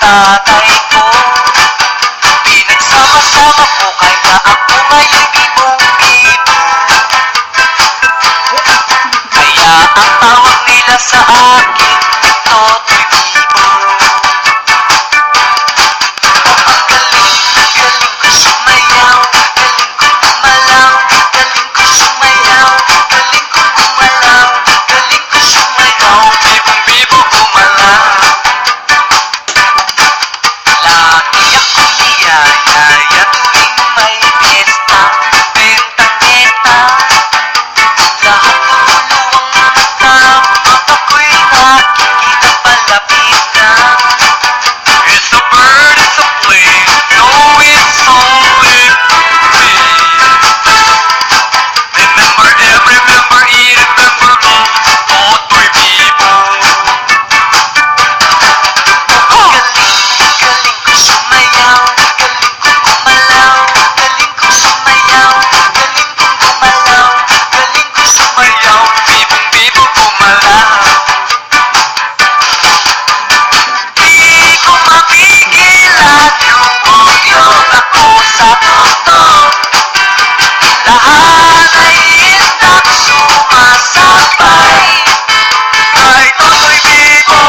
tatay ko. Pinagsama-sama ko kaya ako nga'y bibong-bibo. Kaya ang tawag nila sa akin, Totoy Bibo. Ang galing ko sumayaw, galing ko gumalaw, galing ko sumayaw, galing ko gumalaw, galing ko sumayaw, bibong-bibo gumalaw. Lagi akong niyayaya tuwing may piyesta, benta-benta. Lahat lumuluwang mata, mata ko'y nakikita palapit na. It's a bird, it's a plane, no it's only me. Remember it, remember me, Totoy Bibo. Galing ko sumayaw, galing ko gumalaw, galing ko sumayaw, galing ko gumalaw, galing ko sumayaw, bibong-bibo gumalaw. Di ko mapigilan, lumuyog ako sa totoo. Lahat ay isang sumasabay. Ay Totoy Bibo,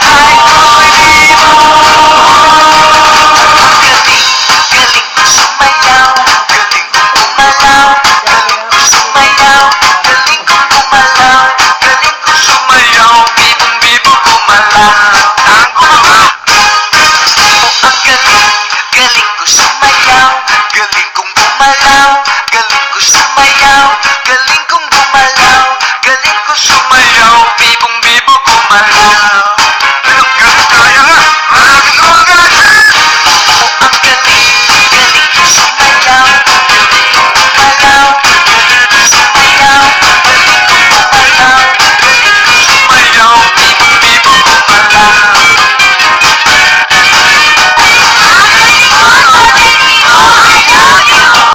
ay Totoy Bibo. Galing ko sumayaw, galing ko gumalaw, galing ko sumayaw, galing ko gumalaw, galing ko sumayaw, bibong-bibo gumalaw. Ang gumalaw. Ang galing ko sumayaw, galing kong gumalaw, galing ko sumayaw, galing kong gumalaw, galing ko sumayaw, bibong-bibo gumalaw.